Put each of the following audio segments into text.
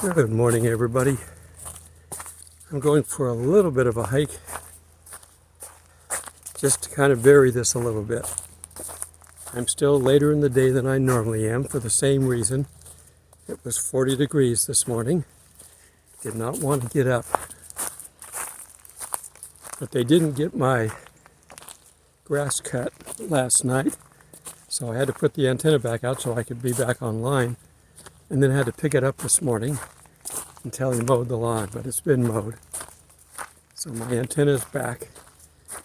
Good morning, everybody. I'm going for a little bit of a hike just to kind of vary this a little bit. I'm still later in the day than I normally am for the same reason. It was 40 degrees this morning. Did not want to get up. But they didn't get my grass cut last night, so I had to put the antenna back out so I could be back online. And then had to pick it up this morning until he mowed the lawn, but it's been mowed. So my antenna's back,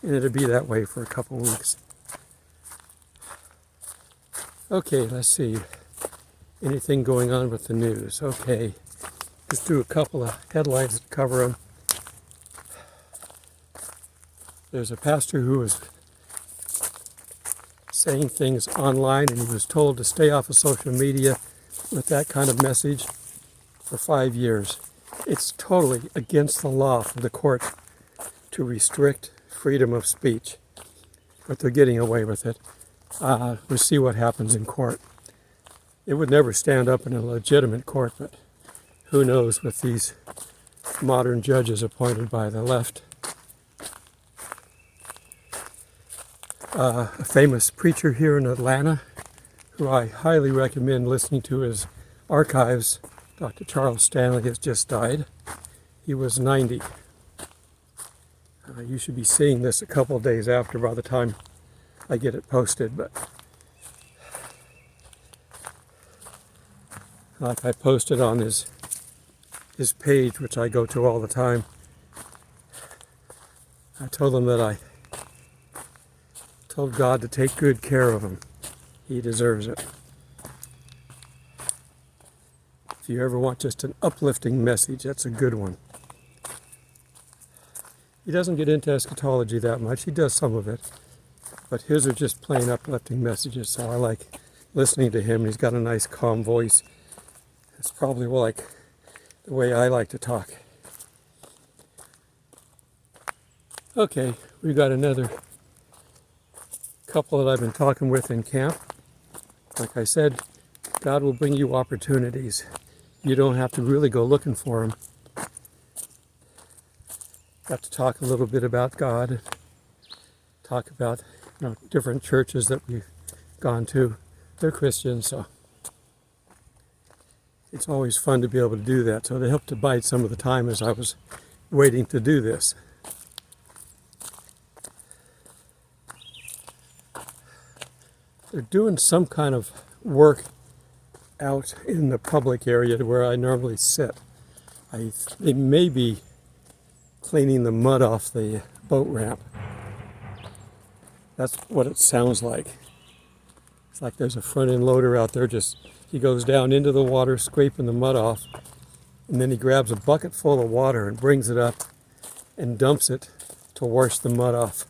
and it'll be that way for a couple weeks. Okay, let's see. Anything going on with the news? Okay, just do a couple of headlines to cover them. There's a pastor who was saying things online, and he was told to stay off of social media with that kind of message for 5 years. It's totally against the law for the court to restrict freedom of speech, but they're getting away with it. We'll see what happens in court. It would never stand up in a legitimate court, but who knows with these modern judges appointed by the left. A famous preacher here in Atlanta, who I highly recommend listening to his archives, Dr. Charles Stanley, has just died. He was 90. You should be seeing this a couple of days after by the time I get it posted, but like I posted on his page, which I go to all the time, I told him that I told God to take good care of him. He deserves it. If you ever want just an uplifting message, that's a good one. He doesn't get into eschatology that much. He does some of it. But his are just plain uplifting messages, so I like listening to him. He's got a nice, calm voice. It's probably like the way I like to talk. Okay, we've got another couple that I've been talking with in camp. Like I said, God will bring you opportunities. You don't have to really go looking for them. Got to talk a little bit about God, talk about different churches that we've gone to. They're Christians, so it's always fun to be able to do that. So they helped to bide some of the time as I was waiting to do this. They're doing some kind of work out in the public area where I normally sit. They may be cleaning the mud off the boat ramp. That's what it sounds like. It's like there's a front end loader out there, he goes down into the water scraping the mud off, and then he grabs a bucket full of water and brings it up and dumps it to wash the mud off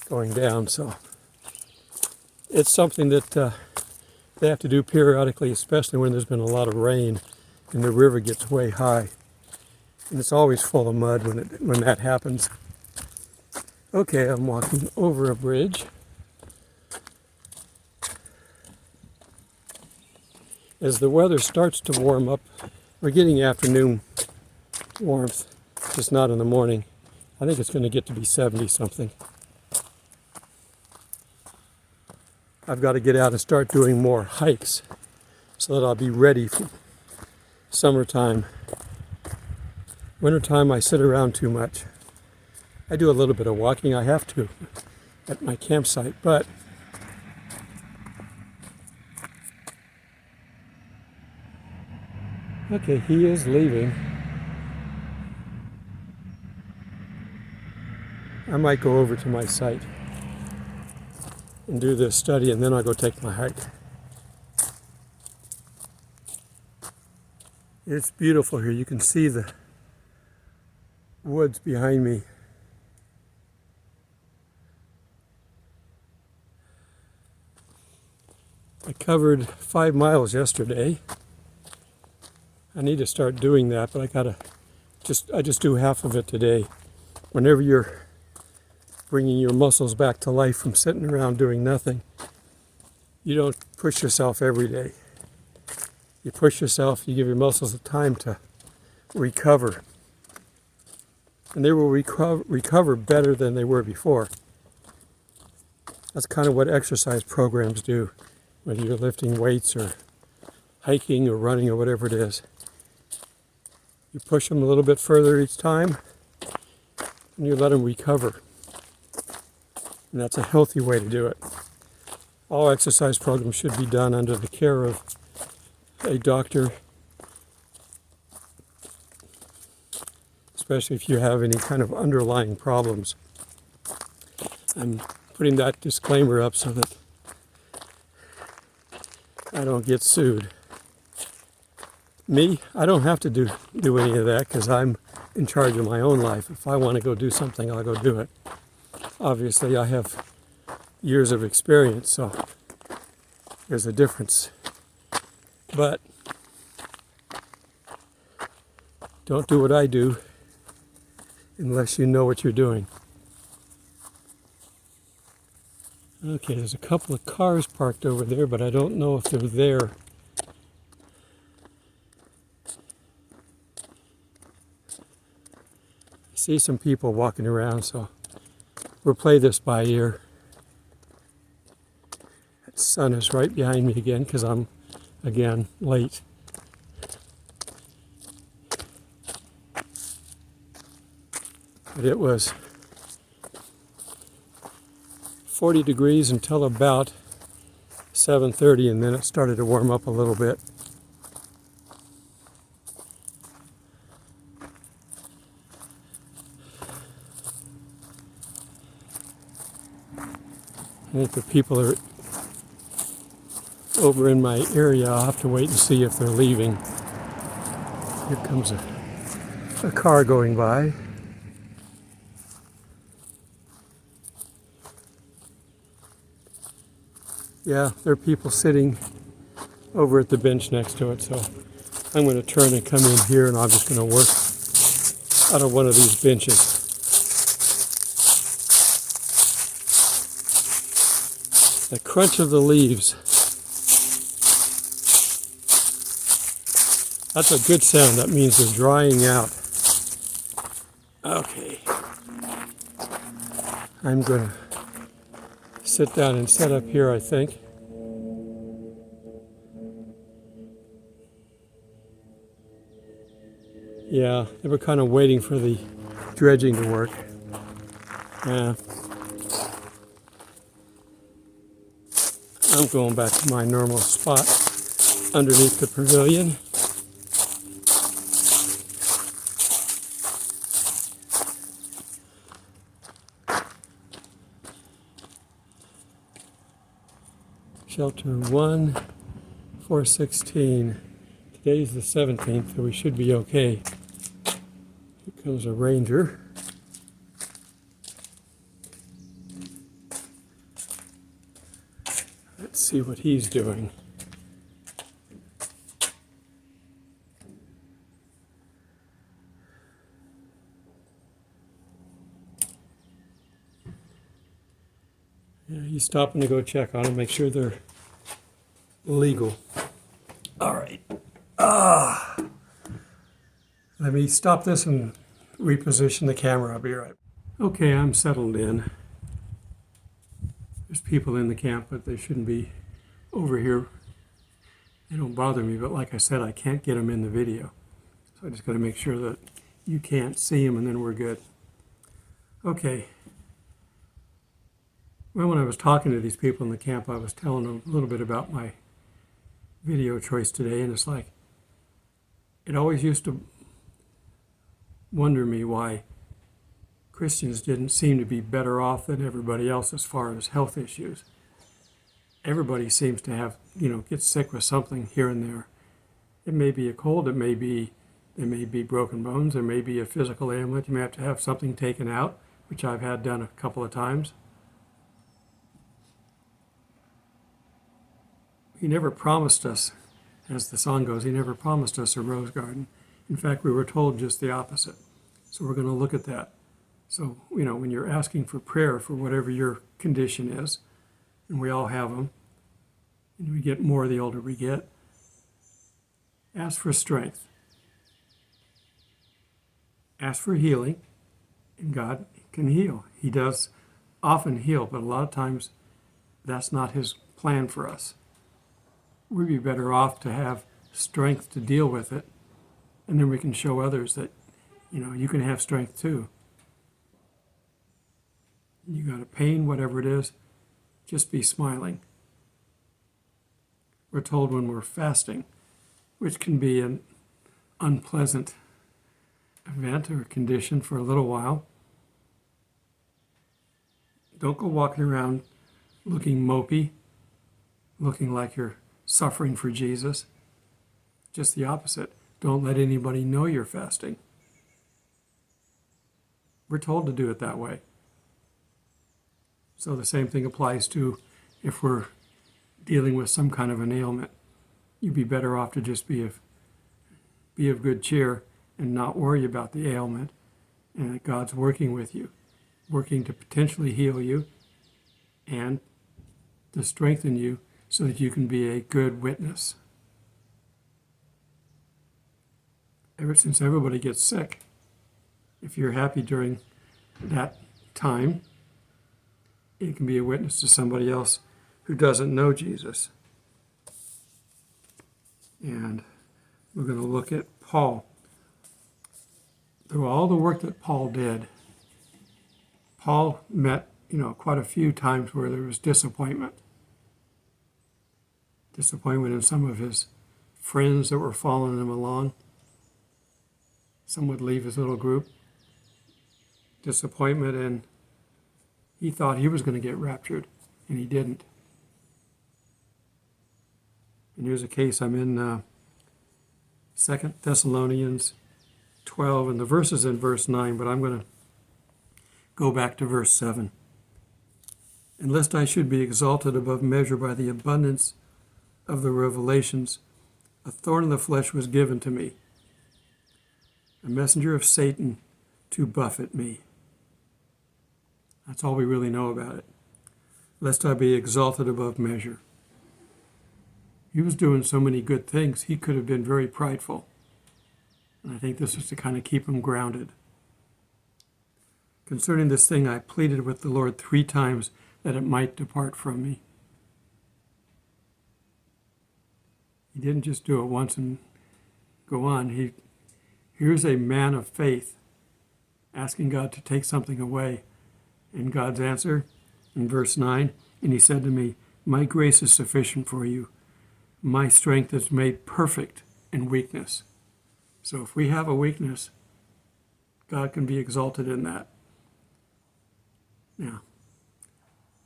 going down. So it's something that they have to do periodically, especially when there's been a lot of rain and the river gets way high. And it's always full of mud when that happens. Okay, I'm walking over a bridge. As the weather starts to warm up, we're getting afternoon warmth, just not in the morning. I think it's going to get to be 70 something. I've got to get out and start doing more hikes so that I'll be ready for summertime. Wintertime, I sit around too much. I do a little bit of walking. I have to at my campsite, but okay, he is leaving. I might go over to my site and do this study, and then I'll go take my hike. It's beautiful here. You can see the woods behind me. I covered 5 miles yesterday. I need to start doing that, but I just do half of it today. Whenever you're bringing your muscles back to life from sitting around doing nothing, you don't push yourself every day. You push yourself, you give your muscles the time to recover. And they will recover better than they were before. That's kind of what exercise programs do, whether you're lifting weights or hiking or running or whatever it is. You push them a little bit further each time, and you let them recover. And that's a healthy way to do it. All exercise programs should be done under the care of a doctor, especially if you have any kind of underlying problems. I'm putting that disclaimer up so that I don't get sued. Me, I don't have to do any of that because I'm in charge of my own life. If I want to go do something, I'll go do it. Obviously, I have years of experience, so there's a difference. But don't do what I do unless you know what you're doing. Okay, there's a couple of cars parked over there, but I don't know if they're there. I see some people walking around, so we'll play this by ear. The sun is right behind me again because I'm, again, late. But it was 40 degrees until about 7:30, and then it started to warm up a little bit. I think the people are over in my area. I'll have to wait and see if they're leaving. Here comes a car going by. Yeah, there are people sitting over at the bench next to it, so I'm going to turn and come in here, and I'm just going to work out of one of these benches. The crunch of the leaves. That's a good sound. That means they're drying out. Okay. I'm going to sit down and set up here, I think. Yeah, they were kind of waiting for the dredging to work. Yeah. I'm going back to my normal spot underneath the pavilion. Shelter 1, 416. Today's the 17th, so we should be okay. Here comes a ranger. Let's see what he's doing. Yeah, he's stopping to go check on them, make sure they're legal. All right. Let me stop this and reposition the camera. I'll be right. Okay, I'm settled in. There's people in the camp, but they shouldn't be over here. They don't bother me, but like I said, I can't get them in the video. So I just got to make sure that you can't see them, and then we're good. Okay. Well, when I was talking to these people in the camp, I was telling them a little bit about my video choice today, and it's like, it always used to wonder me why Christians didn't seem to be better off than everybody else as far as health issues. Everybody seems to have, get sick with something here and there. It may be a cold, there may be broken bones, there may be a physical ailment, you may have to have something taken out, which I've had done a couple of times. He never promised us, as the song goes, he never promised us a rose garden. In fact, we were told just the opposite. So we're going to look at that. So, when you're asking for prayer for whatever your condition is, and we all have them, and we get more the older we get, ask for strength. Ask for healing, and God can heal. He does often heal, but a lot of times that's not his plan for us. We'd be better off to have strength to deal with it, and then we can show others that, you can have strength too. You got a pain, whatever it is, just be smiling. We're told when we're fasting, which can be an unpleasant event or condition for a little while. Don't go walking around looking mopey, looking like you're suffering for Jesus. Just the opposite. Don't let anybody know you're fasting. We're told to do it that way. So the same thing applies to if we're dealing with some kind of an ailment. You'd be better off to just be of good cheer and not worry about the ailment, and that God's working with you, working to potentially heal you and to strengthen you so that you can be a good witness. Since everybody gets sick, if you're happy during that time, it can be a witness to somebody else who doesn't know Jesus. And we're going to look at Paul. Through all the work that Paul did, Paul met, quite a few times where there was disappointment. Disappointment in some of his friends that were following him along. Some would leave his little group. Disappointment in he thought he was going to get raptured, and he didn't. And here's a case. I'm in 2 Thessalonians 12, and the verse is in verse 9, but I'm going to go back to verse 7. And lest I should be exalted above measure by the abundance of the revelations, a thorn in the flesh was given to me, a messenger of Satan to buffet me. That's all we really know about it. Lest I be exalted above measure. He was doing so many good things, he could have been very prideful. And I think this was to kind of keep him grounded. Concerning this thing, I pleaded with the Lord 3 times that it might depart from me. He didn't just do it once and go on. Here's a man of faith asking God to take something away. And God's answer in verse 9, and he said to me, my grace is sufficient for you. My strength is made perfect in weakness. So if we have a weakness, God can be exalted in that. Now,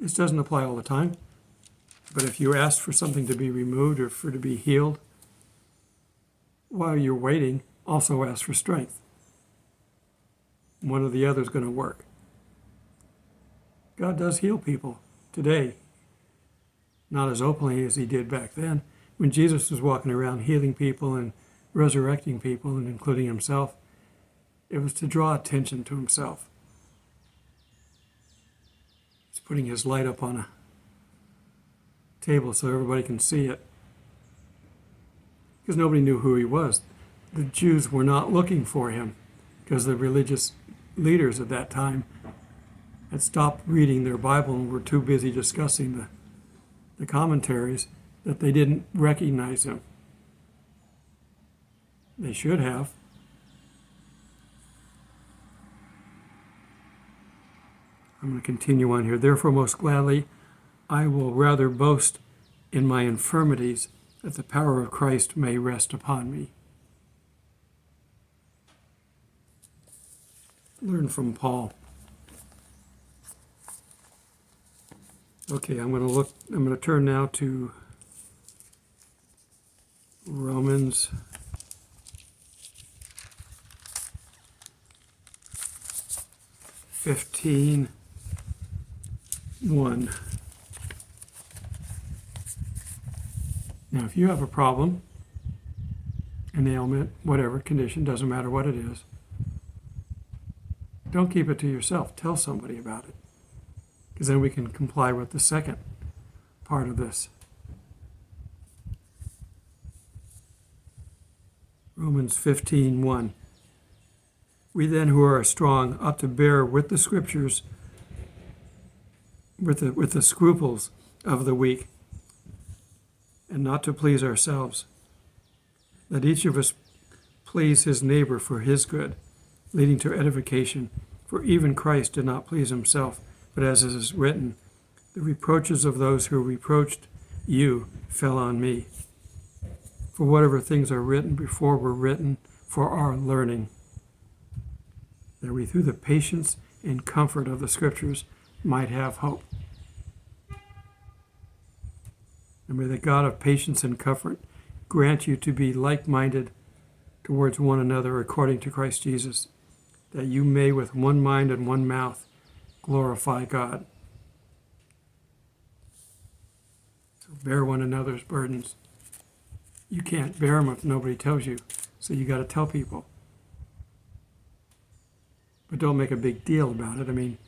this doesn't apply all the time, but if you ask for something to be removed or for to be healed, while you're waiting, also ask for strength. One or the other is going to work. God does heal people today, not as openly as he did back then. When Jesus was walking around healing people and resurrecting people, and including himself, it was to draw attention to himself. He's putting his light up on a table so everybody can see it. Because nobody knew who he was. The Jews were not looking for him because the religious leaders at that time had stopped reading their Bible and were too busy discussing the commentaries that they didn't recognize him. They should have. I'm going to continue on here. Therefore, most gladly, I will rather boast in my infirmities, that the power of Christ may rest upon me. Learn from Paul. Okay, I'm going to turn now to Romans 15:1. Now, if you have a problem, an ailment, whatever condition, doesn't matter what it is, don't keep it to yourself. Tell somebody about it. Because then we can comply with the second part of this. Romans 15:1. We then who are strong ought to bear with the scriptures, with the scruples of the weak, and not to please ourselves. Let each of us please his neighbor for his good, leading to edification. For even Christ did not please himself, but as it is written, the reproaches of those who reproached you fell on me. For whatever things are written before were written for our learning, that we through the patience and comfort of the Scriptures might have hope. And may the God of patience and comfort grant you to be like-minded towards one another according to Christ Jesus, that you may with one mind and one mouth glorify God. So bear one another's burdens. You can't bear them if nobody tells you, so you got to tell people. But don't make a big deal about it. I mean,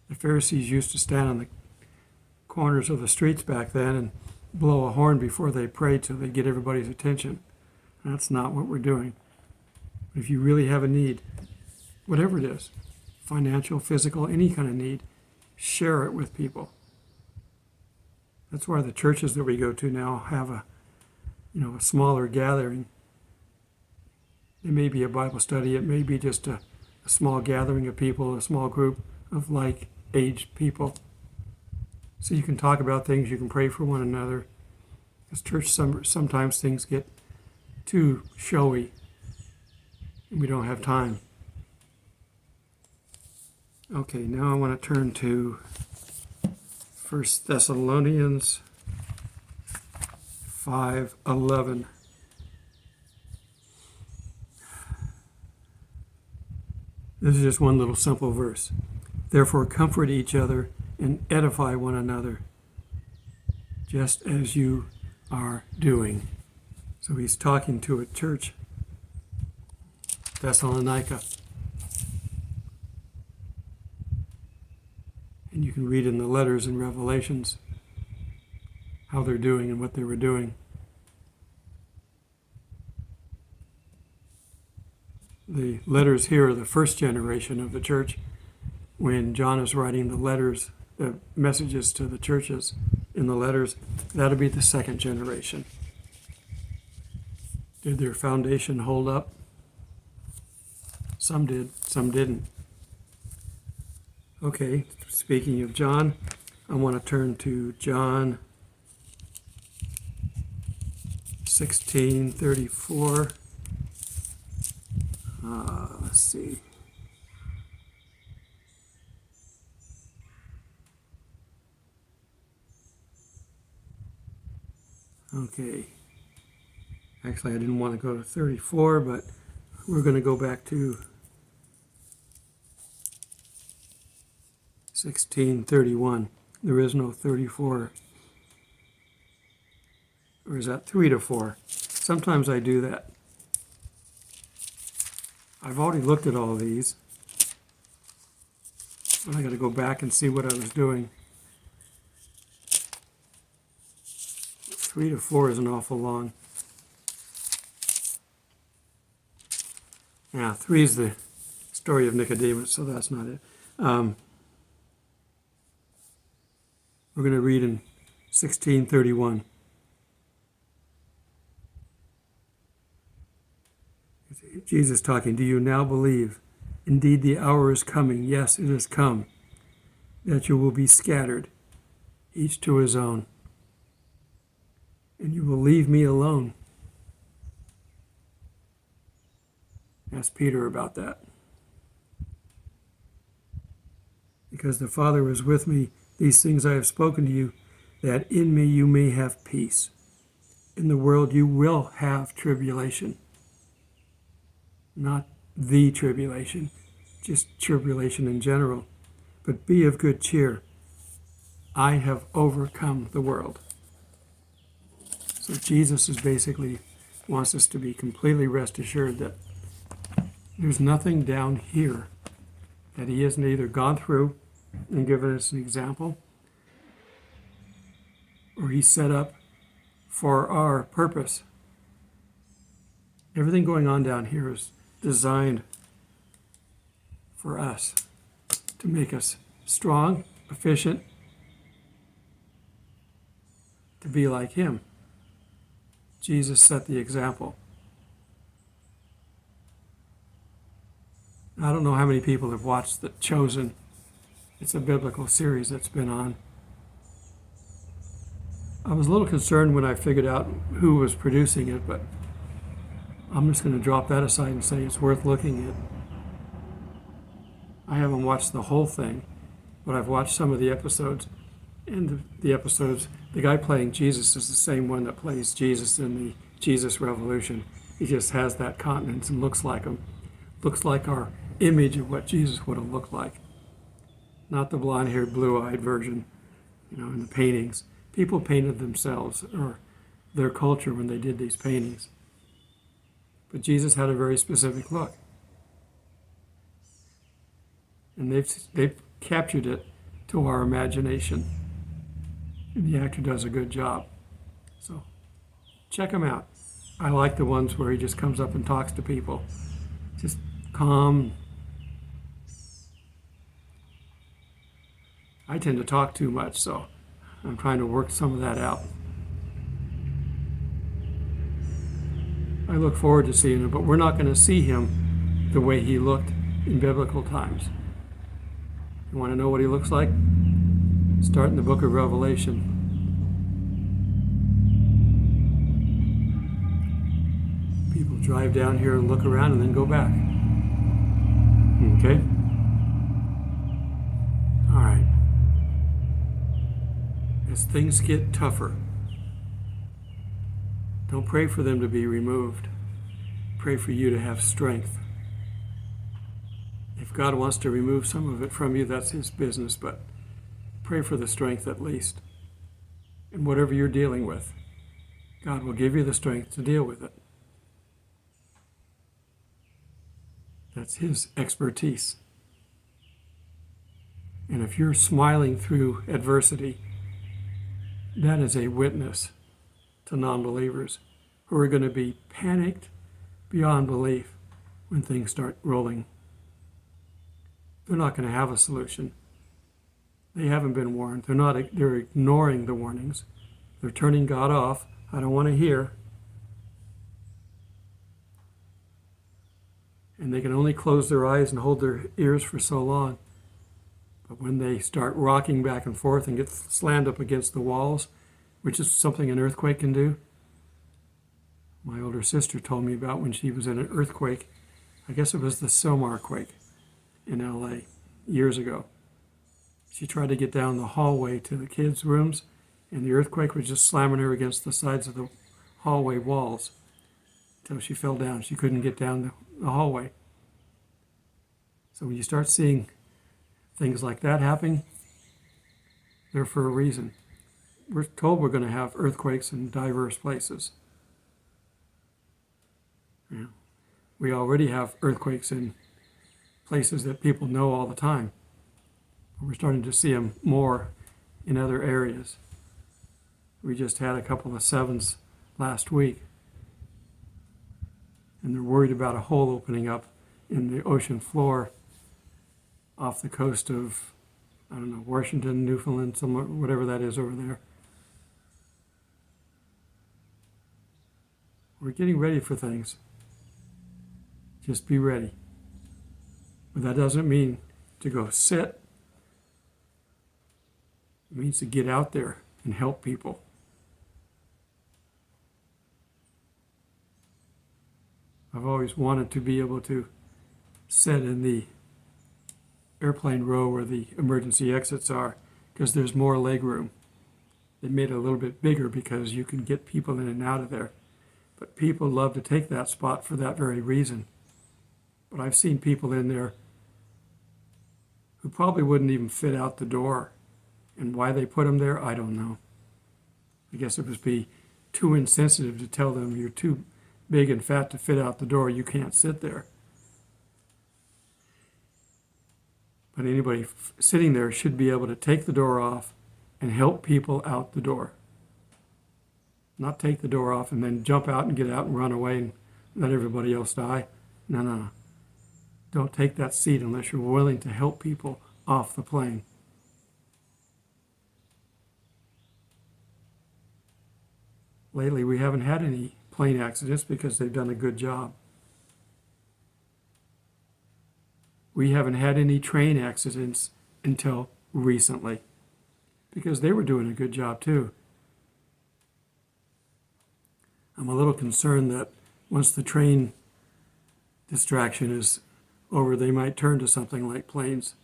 the Pharisees used to stand on the corners of the streets back then and blow a horn before they prayed so they'd get everybody's attention. That's not what we're doing. If you really have a need, whatever it is, financial, physical, any kind of need, share it with people. That's why the churches that we go to now have a smaller gathering. It may be a Bible study. It may be just a small gathering of people, a small group of like-aged people. So you can talk about things, you can pray for one another. Because church, sometimes things get too showy, and we don't have time. Okay, now I want to turn to 1 Thessalonians 5:11. This is just one little simple verse. Therefore, comfort each other and edify one another, just as you are doing. So he's talking to a church, Thessalonica. And you can read in the letters and Revelations how they're doing and what they were doing. The letters here are the first generation of the church. When John is writing the letters, the messages to the churches in the letters, that'll be the second generation. Did their foundation hold up? Some did, some didn't. Okay, speaking of John, I want to turn to John 16:34. Let's see. Okay. Actually, I didn't want to go to 34, but we're going to go back to 16:31. There is no 34. Or is that 3 to 4? Sometimes I do that. I've already looked at all these, but I got to go back and see what I was doing. 3 to 4 is an awful long. Yeah, 3 is the story of Nicodemus, so that's not it. We're going to read in 16:31. Jesus talking, do you now believe? Indeed, the hour is coming. Yes, it has come, that you will be scattered, each to his own. And you will leave me alone. Ask Peter about that. Because the Father is with me, these things I have spoken to you, that in me you may have peace. In the world you will have tribulation. Not the tribulation, just tribulation in general. But be of good cheer. I have overcome the world. So Jesus is basically wants us to be completely rest assured that there's nothing down here that he hasn't either gone through and given us an example, or he set up for our purpose. Everything going on down here is designed for us, to make us strong, efficient, to be like him. Jesus set the example. I don't know how many people have watched The Chosen. It's a biblical series that's been on. I was a little concerned when I figured out who was producing it, but I'm just going to drop that aside and say it's worth looking at. I haven't watched the whole thing, but I've watched some of the episodes. And the episodes, the guy playing Jesus is the same one that plays Jesus in the Jesus Revolution. He just has that countenance and looks like him. Looks like our image of what Jesus would have looked like. Not the blonde-haired, blue-eyed version, in the paintings. People painted themselves or their culture when they did these paintings. But Jesus had a very specific look. And they've captured it to our imagination. And the actor does a good job. So check him out. I like the ones where he just comes up and talks to people. Just calm. I tend to talk too much, so I'm trying to work some of that out. I look forward to seeing him, but we're not going to see him the way he looked in biblical times. You want to know what he looks like? Start in the book of Revelation. People drive down here and look around and then go back. Okay? All right. As things get tougher, don't pray for them to be removed. Pray for you to have strength. If God wants to remove some of it from you, that's his business, but pray for the strength at least. And whatever you're dealing with, God will give you the strength to deal with it. That's his expertise. And if you're smiling through adversity, that is a witness to non-believers who are going to be panicked beyond belief when things start rolling. They're not going to have a solution. They haven't been warned. They're ignoring the warnings. They're turning God off. I don't want to hear. And they can only close their eyes and hold their ears for so long. But when they start rocking back and forth and get slammed up against the walls, which is something an earthquake can do. My older sister told me about when she was in an earthquake. I guess it was the Somar quake in LA years ago. She tried to get down the hallway to the kids' rooms, and the earthquake was just slamming her against the sides of the hallway walls until she fell down. She couldn't get down the hallway. So when you start seeing things like that happening, they're for a reason. We're told we're going to have earthquakes in diverse places. Yeah. We already have earthquakes in places that people know all the time. We're starting to see them more in other areas. We just had a couple of 7s last week, and they're worried about a hole opening up in the ocean floor off the coast of, Washington, Newfoundland, somewhere, whatever that is over there. We're getting ready for things. Just be ready. But that doesn't mean to go sit. It means to get out there and help people. I've always wanted to be able to sit in the airplane row where the emergency exits are, because there's more leg room. They made it a little bit bigger because you can get people in and out of there. But people love to take that spot for that very reason. But I've seen people in there who probably wouldn't even fit out the door. And why they put them there, I don't know. I guess it would be too insensitive to tell them you're too big and fat to fit out the door, you can't sit there. But anybody sitting there should be able to take the door off and help people out the door. Not take the door off and then jump out and get out and run away and let everybody else die. No. Don't take that seat unless you're willing to help people off the plane. Lately, we haven't had any plane accidents because they've done a good job. We haven't had any train accidents until recently because they were doing a good job too. I'm a little concerned that once the train distraction is over, they might turn to something like planes.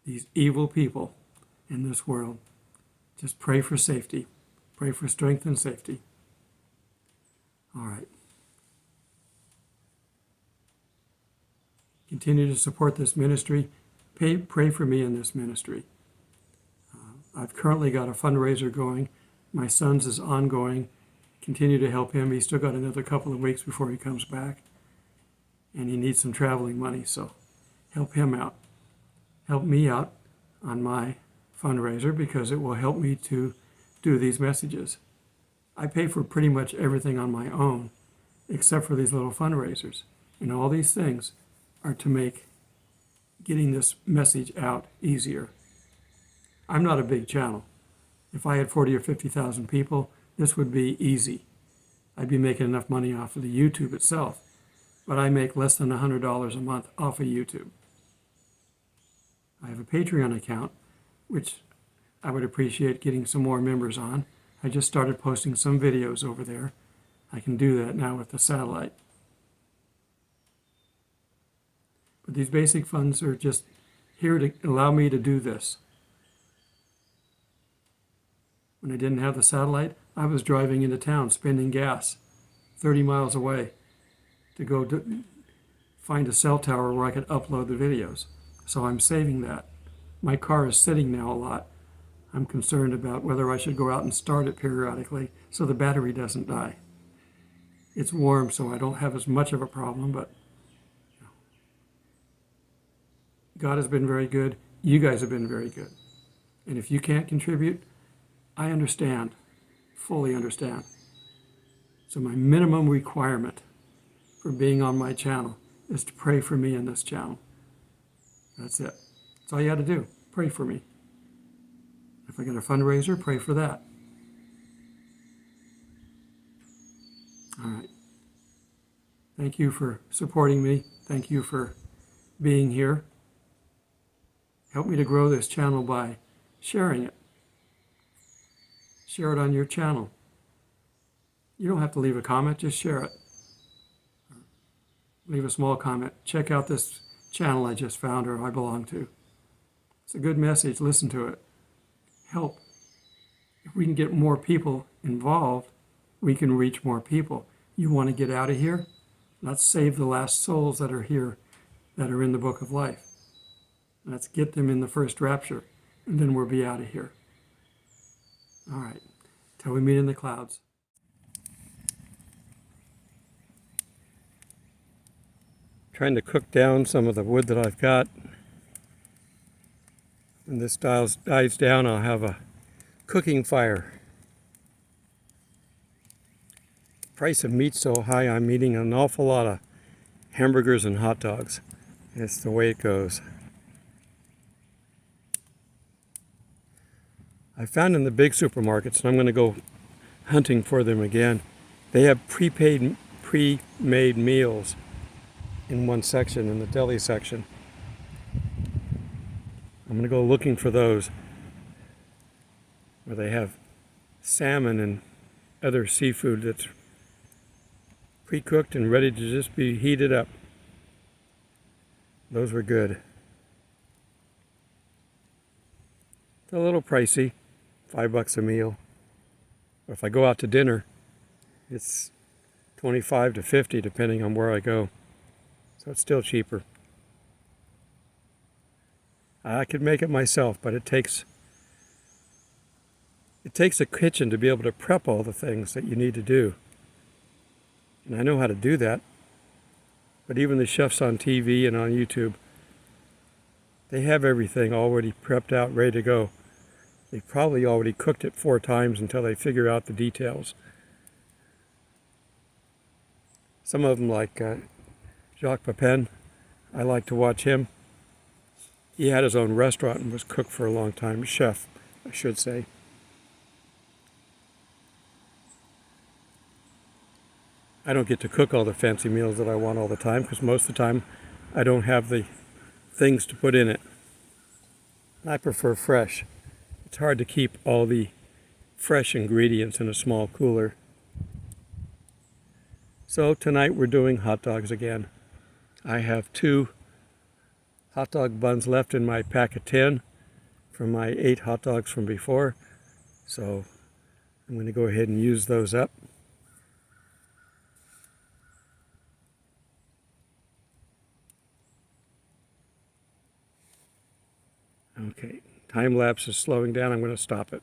These evil people in this world. Just pray for safety. Pray for strength and safety. All right. Continue to support this ministry. Pray for me in this ministry. I've currently got a fundraiser going. My son's is ongoing. Continue to help him. He's still got another couple of weeks before he comes back. And he needs some traveling money, so help him out. Help me out on my fundraiser because it will help me to do these messages. I pay for pretty much everything on my own except for these little fundraisers. And all these things are to make getting this message out easier. I'm not a big channel. If I had 40 or 50,000 people, this would be easy. I'd be making enough money off of the YouTube itself, but I make less than $100 a month off of YouTube. I have a Patreon account, which I would appreciate getting some more members on. I just started posting some videos over there. I can do that now with the satellite. But these basic funds are just here to allow me to do this. When I didn't have the satellite, I was driving into town spending gas 30 miles away to go find a cell tower where I could upload the videos. So I'm saving that. My car is sitting now a lot. I'm concerned about whether I should go out and start it periodically so the battery doesn't die. It's warm, so I don't have as much of a problem, but God has been very good. You guys have been very good. And if you can't contribute, I understand, fully understand. So my minimum requirement for being on my channel is to pray for me in this channel. That's it. That's all you got to do. Pray for me. If I get a fundraiser, pray for that. All right. Thank you for supporting me. Thank you for being here. Help me to grow this channel by sharing it. Share it on your channel. You don't have to leave a comment, just share it. Leave a small comment. Check out this channel I just found or I belong to. It's a good message. Listen to it. Help. If we can get more people involved, we can reach more people. You want to get out of here? Let's save the last souls that are here, that are in the book of life. Let's get them in the first rapture, and then we'll be out of here. All right. Till we meet in the clouds. Trying to cook down some of the wood that I've got. When this dies down, I'll have a cooking fire. The price of meat's so high, I'm eating an awful lot of hamburgers and hot dogs. It's the way it goes. I found in the big supermarkets, and I'm going to go hunting for them again, they have pre-made meals in one section, in the deli section. I'm going to go looking for those where they have salmon and other seafood that's pre-cooked and ready to just be heated up. Those were good. They're a little pricey, $5 a meal. But if I go out to dinner, it's $25 to $50 depending on where I go. So it's still cheaper. I could make it myself, but it takes a kitchen to be able to prep all the things that you need to do. And I know how to do that. But even the chefs on TV and on YouTube, they have everything already prepped out, ready to go. They've probably already cooked it 4 times until they figure out the details. Some of them, like Jacques Pepin. I like to watch him. He had his own restaurant and was cook for a long time. Chef, I should say. I don't get to cook all the fancy meals that I want all the time because most of the time I don't have the things to put in it. I prefer fresh. It's hard to keep all the fresh ingredients in a small cooler. So tonight we're doing hot dogs again. I have 2 hot dog buns left in my pack of 10 from my 8 hot dogs from before. So I'm going to go ahead and use those up. Okay, time lapse is slowing down. I'm going to stop it.